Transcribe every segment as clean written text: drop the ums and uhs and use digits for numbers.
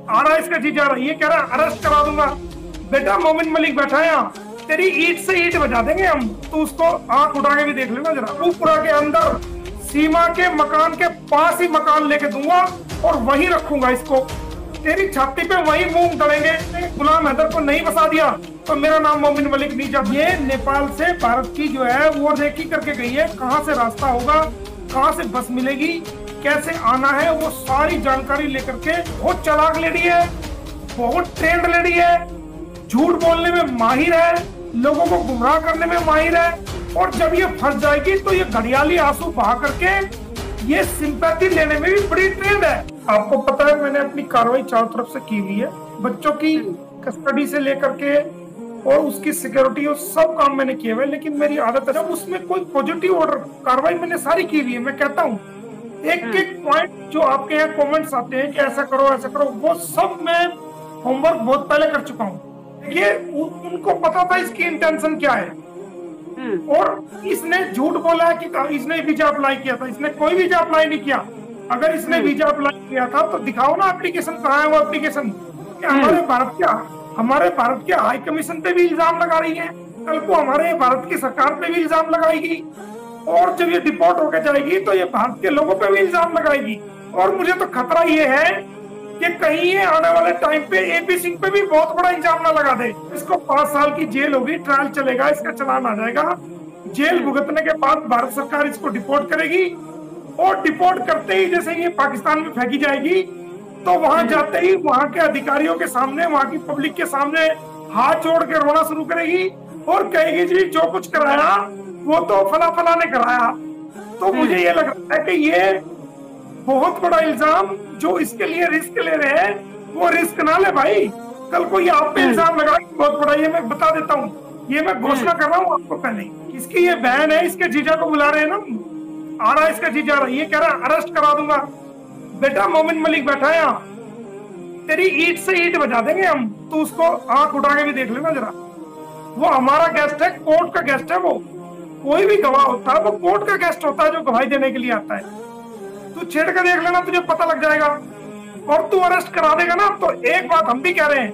आ रहा है इसका जीजा, ये कह रहा है अरेस्ट करा दूंगा। बेटा मोमिन मलिक बैठा है यहाँ, तेरी ईंट से ईंट बजा देंगे हम। तो उसको आंख उठा के भी देख लेना जरा। पूरा के अंदर सीमा के मकान के पास ही मकान लेके दूंगा और वहीं रखूंगा इसको। तेरी छाती पे वही मूंग डलेंगे। गुलाम हैदर को नहीं बसा दिया तो मेरा नाम मोमिन मलिक नहीं। जब ये नेपाल से भारत की जो है वो रेकी करके गई है, कहाँ से रास्ता होगा, कहाँ से बस मिलेगी, कैसे आना है, वो सारी जानकारी लेकर के बहुत चालाक लेडी है, बहुत ट्रेंड लेडी है, झूठ बोलने में माहिर है, लोगों को गुमराह करने में माहिर है। और जब ये फंस जाएगी तो ये घड़ियाली आंसू बहा करके ये सिंपैथी लेने में भी बड़ी ट्रेंड है। आपको पता है मैंने अपनी कार्रवाई चारों तरफ से की हुई है, बच्चों की कस्टडी से लेकर के और उसकी सिक्योरिटी और सब काम मैंने किए हुए। लेकिन मेरी आदत है जब उसमें कोई पॉजिटिव ऑर्डर कार्रवाई मैंने सारी की हुई है, मैं कहता हूँ एक एक पॉइंट जो आपके यहाँ कमेंट्स आते हैं कि ऐसा करो ऐसा करो, वो सब मैं होमवर्क बहुत पहले कर चुका हूँ। ये उनको पता था इसकी इंटेंशन क्या है। और इसने झूठ बोला है कि इसने वीजा अप्लाई किया था, इसने कोई वीजा अप्लाई नहीं किया। अगर इसने वीजा अप्लाई किया था तो दिखाओ ना एप्लीकेशन, कहाँ है वो एप्लीकेशन। हमारे भारत के हाई कमीशन पे भी इल्जाम लगा रही है, कल को हमारे भारत की सरकार पे भी इल्जाम लगाएगी। और जब ये डिपोर्ट होकर जाएगी तो ये भारत के लोगों पे भी इल्जाम लगाएगी। और मुझे तो खतरा ये है कि कहीं ये आने वाले टाइम पे एपी सिंह पे भी बहुत बड़ा इल्जाम ना लगा दे। इसको 5 साल की जेल होगी, ट्रायल चलेगा, इसका चालान आ जाएगा। जेल भुगतने के बाद भारत सरकार इसको डिपोर्ट करेगी और डिपोर्ट करते ही जैसे ये पाकिस्तान में फेंकी जाएगी तो वहां जाते ही वहां के अधिकारियों के सामने, वहां की पब्लिक के सामने हाथ जोड़ के रोना शुरू करेगी और कहेगी जी जो कुछ कराया वो तो फला फला ने कराया। तो मुझे ये लग रहा है कि ये बहुत बड़ा इल्जाम जो इसके लिए रिस्क ले रहे हैं, वो रिस्क ना ले भाई। कल को ये आप पे इल्जाम लगा बहुत बड़ा, ये मैं बता देता हूँ, ये मैं घोषणा कर रहा हूँ आपको पहले। इसकी ये बहन है, इसके जीजा को बुला रहे हैं ना, आ रहा है इसका जीजा, ये कह रहा है अरेस्ट करा दूंगा। बेटा मोमिन मलिक बैठा है यहाँ, तेरी ईंट से ईंट बजा देंगे हम। तो उसको आंख उठा के भी देख लेना जरा। वो हमारा गेस्ट है, कोर्ट का गेस्ट है। वो कोई भी गवाह होता है वो कोर्ट का गेस्ट होता है जो गवाही देने के लिए आता है। तू छेड़ कर देख लेना, तुझे पता लग जाएगा। और तू अरेस्ट करा देगा ना तो एक बात हम भी कह रहे हैं,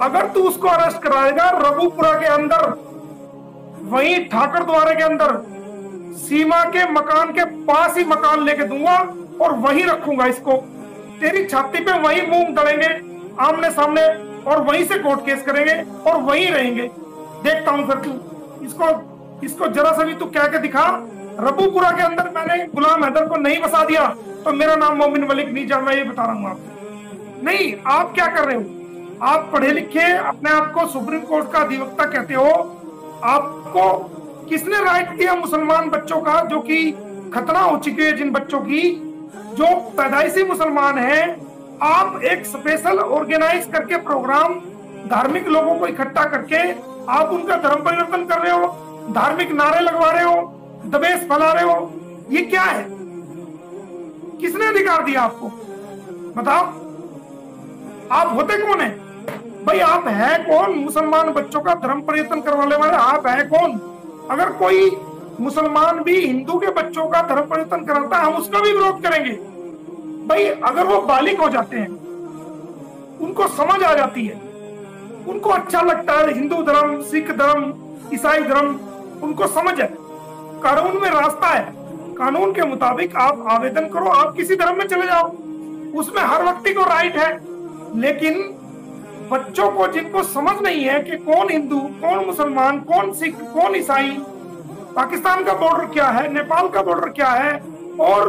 अगर तू उसको अरेस्ट कराएगा रघुपुरा के अंदर, वहीं ठाकर द्वारे के अंदर, सीमा के मकान के पास ही मकान लेके दूंगा और वहीं रखूंगा इसको। तेरी छाती पे वही मूंग डलेंगे आमने सामने और वहीं से कोर्ट केस करेंगे और वहीं रहेंगे। देखता हूं फिर तू इसको जरा सा भी तू कह के दिखा। रबूपुरा के अंदर मैंने गुलाम हैदर को नहीं बसा दिया तो मेरा नाम मोमिन मलिक नहीं, जब मैं ये बता रहा हूँ आपको। नहीं, आप क्या कर रहे हो? आप पढ़े लिखे अपने आप को सुप्रीम कोर्ट का अधिवक्ता कहते हो। आपको किसने राइट दिया मुसलमान बच्चों का, जो कि खतना हो चुकी है जिन बच्चों की जो पैदाइशी मुसलमान हैं, आप एक स्पेशल ऑर्गेनाइज करके प्रोग्राम धार्मिक लोगों को इकट्ठा करके आप उनका धर्म परिवर्तन कर रहे हो, धार्मिक नारे लगवा रहे हो, दबेश फैला रहे हो। ये क्या है? किसने अधिकार दिया आपको? बताओ, आप होते कौन है भाई? आप है कौन? मुसलमान बच्चों का धर्म परिवर्तन करवाने वाले आप है कौन? अगर कोई मुसलमान भी हिंदू के बच्चों का धर्म परिवर्तन कराता है हम उसका भी विरोध करेंगे भाई। अगर वो बालिग हो जाते हैं, उनको समझ आ जाती है, उनको अच्छा लगता है हिंदू धर्म, सिख धर्म, ईसाई धर्म, उनको समझ है, कानून में रास्ता है, कानून के मुताबिक आप आवेदन करो, आप किसी धर्म में चले जाओ, उसमें हर व्यक्ति को राइट है। लेकिन बच्चों को जिनको समझ नहीं है कि कौन हिंदू, कौन मुसलमान, कौन सिख, कौन ईसाई, पाकिस्तान का बॉर्डर क्या है, नेपाल का बॉर्डर क्या है, और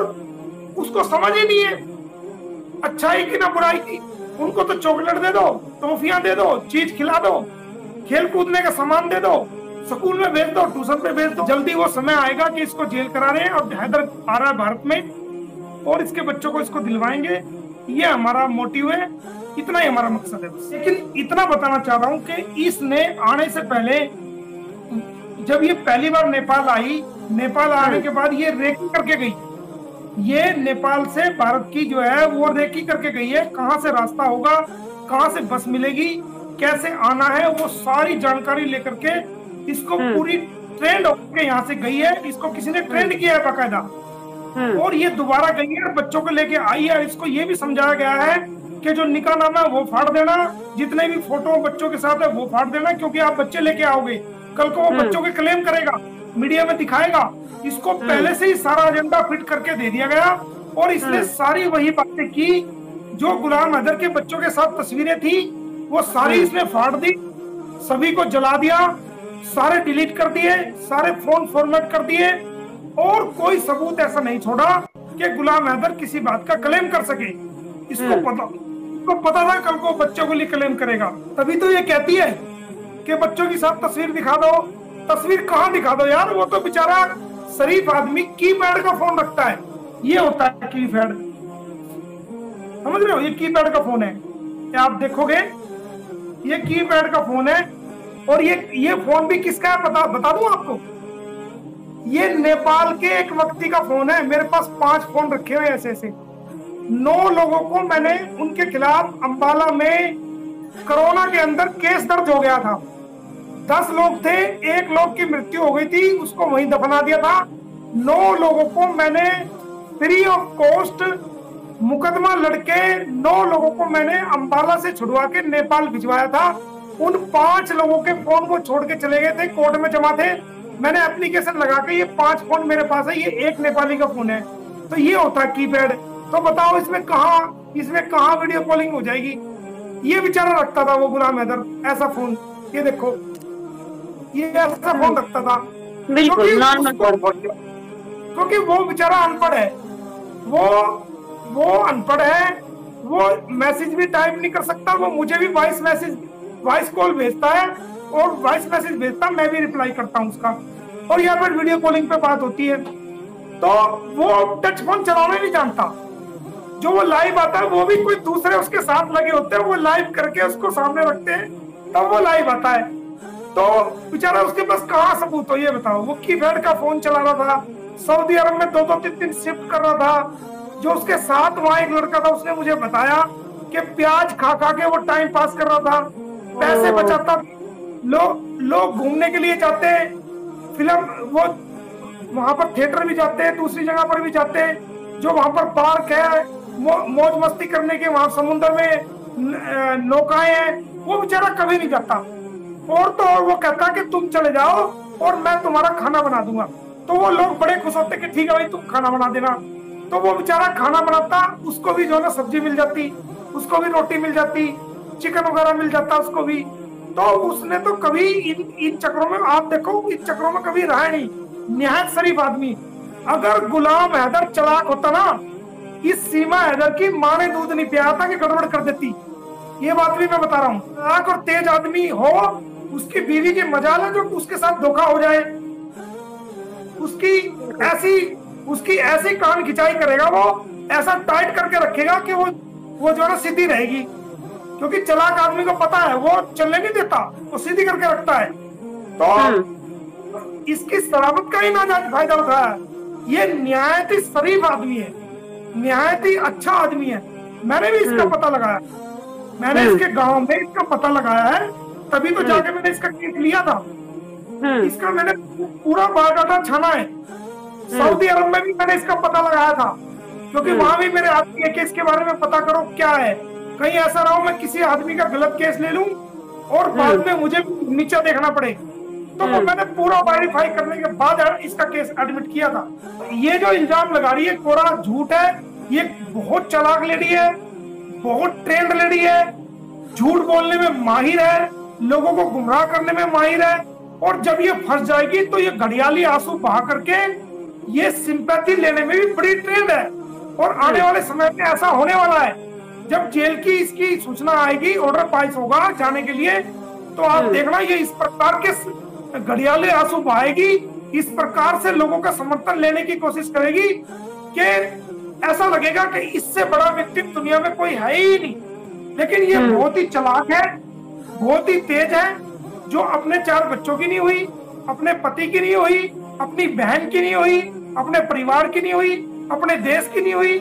उसको समझ ही नहीं है अच्छाई की ना बुराई की। उनको तो चॉकलेट दे दो, टॉफियां दे दो, चीज खिला दो, खेल कूदने का सामान दे दो, स्कूल में भेज दो, ट्यूशन पे भेज दो। जल्दी वो समय आएगा कि इसको जेल करा रहे हैं और हैदर आ रहा है भारत में और इसके बच्चों को इसको दिलवाएंगे। ये हमारा मोटिव है, इतना ही हमारा मकसद है। लेकिन इतना बताना चाह रहा हूँ कि इसने आने से पहले, जब ये पहली बार नेपाल आई, नेपाल आने के बाद ये रेकी करके गई। ये नेपाल से भारत की जो है वो रेकी करके गई है, कहाँ से रास्ता होगा, कहाँ से बस मिलेगी, कैसे आना है, वो सारी जानकारी लेकर के इसको पूरी ट्रेंड होकर यहाँ से गई है। इसको किसी ने ट्रेंड किया है बाकायदा। और ये दोबारा गई है, बच्चों को लेके आई है। इसको ये भी समझाया गया है कि जो निकाहनामा है वो फाड़ देना, जितने भी फोटो बच्चों के साथ है वो फाड़ देना, क्योंकि आप बच्चे लेके आओगे, कल को वो बच्चों के क्लेम करेगा, मीडिया में दिखाएगा। इसको पहले से ही सारा एजेंडा फिट करके दे दिया गया, और इसने सारी वही बातें की जो गुलाम हैदर के बच्चों के साथ तस्वीरें थी वो सारी इसने फाड़ दी, सभी को जला दिया, सारे डिलीट कर दिए, सारे फोन फॉर्मेट कर दिए, और कोई सबूत ऐसा नहीं छोड़ा कि गुलाम हैदर किसी बात का क्लेम कर सके। इसको पता था कल को बच्चों के लिए क्लेम करेगा, तभी तो ये कहती है कि बच्चों के साथ तस्वीर दिखा दो। तस्वीर कहाँ दिखा दो यार, वो तो बेचारा शरीफ आदमी कीपैड का फोन रखता है, ये होता है कीपैड, समझ रहे हो, ये कीपैड का फोन है, ये आप देखोगे ये कीपैड का फोन है। और ये फोन भी किसका है बता दूं आपको, ये नेपाल के एक व्यक्ति का फोन है। मेरे पास 5 फोन रखे हुए ऐसे ऐसे। 9 लोगों को मैंने उनके खिलाफ अंबाला में कोरोना के अंदर केस दर्ज हो गया था। 10 लोग थे, 1 लोग की मृत्यु हो गई थी, उसको वहीं दफना दिया था। 9 लोगों को मैंने फ्री ऑफ कॉस्ट मुकदमा लड़के 9 लोगों को मैंने अंबाला से छुड़वा के नेपाल भिजवाया था। उन 5 लोगों के फोन वो छोड़ के चले गए थे, कोर्ट में जमा थे। मैंने एप्लीकेशन लगा के ये 5 फोन मेरे पास है, ये 1 नेपाली का फोन है। तो ये होता है कीपैड। तो बताओ इसमें कहाँ वीडियो कॉलिंग हो जाएगी। ये बेचारा रखता था वो गुलाम हैदर ऐसा फोन, ये देखो ये ऐसा फोन रखता था, क्योंकि वो बेचारा अनपढ़ है, वो अनपढ़ है, वो मैसेज भी टाइप नहीं कर सकता। वो मुझे भी वॉइस कॉल भेजता है और वॉइस मैसेज भेजता, मैं भी रिप्लाई करता हूँ उसका, और यहाँ पर वीडियो कॉलिंग पे बात होती है। तो वो टच फोन चलाना नहीं जानता। जो वो लाइव आता है वो भी कोई दूसरे उसके साथ लगे होते हैं, वो लाइव करके उसको सामने रखते हैं तब वो लाइव आता है। तो बेचारा उसके पास कहाँ सबूत हो, ये बताओ। वो कीपैड का फोन चला रहा था, सऊदी अरब में 2-2 3-3 शिफ्ट कर रहा था। जो उसके साथ वहां एक लड़का था, उसने मुझे बताया कि प्याज खा के वो टाइम पास कर रहा था, पैसे बचाता। लोग घूमने के लिए जाते हैं, फिल्म वो वहां पर थिएटर भी जाते हैं, दूसरी जगह पर भी जाते हैं, जो वहां पर पार्क है, मौज मस्ती करने के, वहां समुद्र में नौकाएं हैं, वो बेचारा कभी नहीं जाता। और तो और वो कहता कि तुम चले जाओ और मैं तुम्हारा खाना बना दूंगा। तो वो लोग बड़े खुश होते कि ठीक है भाई तुम खाना बना देना। तो वो बेचारा खाना बनाता, उसको भी जो है ना सब्जी मिल जाती, उसको भी रोटी मिल जाती, चिकन वगैरह मिल जाता उसको भी। तो उसने तो कभी इन चक्रों में, आप देखो इन चक्रों में कभी रहा नहीं। निहायत शरीफ आदमी। अगर गुलाम हैदर चालाक होता ना, इस सीमा हैदर की माँ ने दूध नहीं पिया था कि गड़बड़ कर देती। ये बात भी मैं बता रहा हूँ। चालाक और तेज आदमी हो, उसकी बीवी की मजाल है जो उसके साथ धोखा हो जाए, उसकी ऐसी कान खिंचाई करेगा, वो ऐसा टाइट करके रखेगा कि वो जो है ना सीधी रहेगी। क्योंकि चालाक आदमी को पता है वो चलने नहीं देता, वो सीधी करके रखता है। तो इसकी शराबत का ही नाजायज फायदा उठाया है। ये निहायत ही शरीफ आदमी है, निहायत ही अच्छा आदमी है। मैंने भी इसका पता लगाया, मैंने इसके गांव में इसका पता लगाया है, तभी तो जाके मैंने इसका केस लिया था। इसका मैंने पूरा बायोडाटा छाना है। सऊदी अरब में भी मैंने इसका पता लगाया था, क्योंकि वहां भी मेरे आदमी के केस के बारे में पता करो क्या है। कहीं ऐसा ना हो मैं किसी आदमी का गलत केस ले लूं और बाद में मुझे नीचे देखना पड़े। तो वो मैंने पूरा वेरीफाई करने के बाद इसका केस एडमिट किया था। ये जो इल्जाम लगा रही है कोरा झूठ है। ये बहुत चालाक लेडी है, बहुत ट्रेंड लेडी है, झूठ बोलने में माहिर है, लोगों को गुमराह करने में माहिर है। और जब ये फंस जाएगी तो ये घड़ियाली आंसू बहा करके ये सिंपैथी लेने में भी बड़ी ट्रेंड है। और आने वाले समय में ऐसा होने वाला है, जब जेल की इसकी सूचना आएगी, ऑर्डर पास होगा जाने के लिए, तो आप देखना ये इस प्रकार के घड़ियाले आंसू बहाएगी, इस प्रकार से लोगों का समर्थन लेने की कोशिश करेगी कि ऐसा लगेगा कि इससे बड़ा व्यक्ति दुनिया में कोई है ही नहीं। लेकिन ये बहुत ही चालाक है, बहुत ही तेज है, जो अपने 4 बच्चों की नहीं हुई, अपने पति की नहीं हुई, अपनी बहन की नहीं हुई, अपने परिवार की नहीं हुई, अपने देश की नहीं हुई।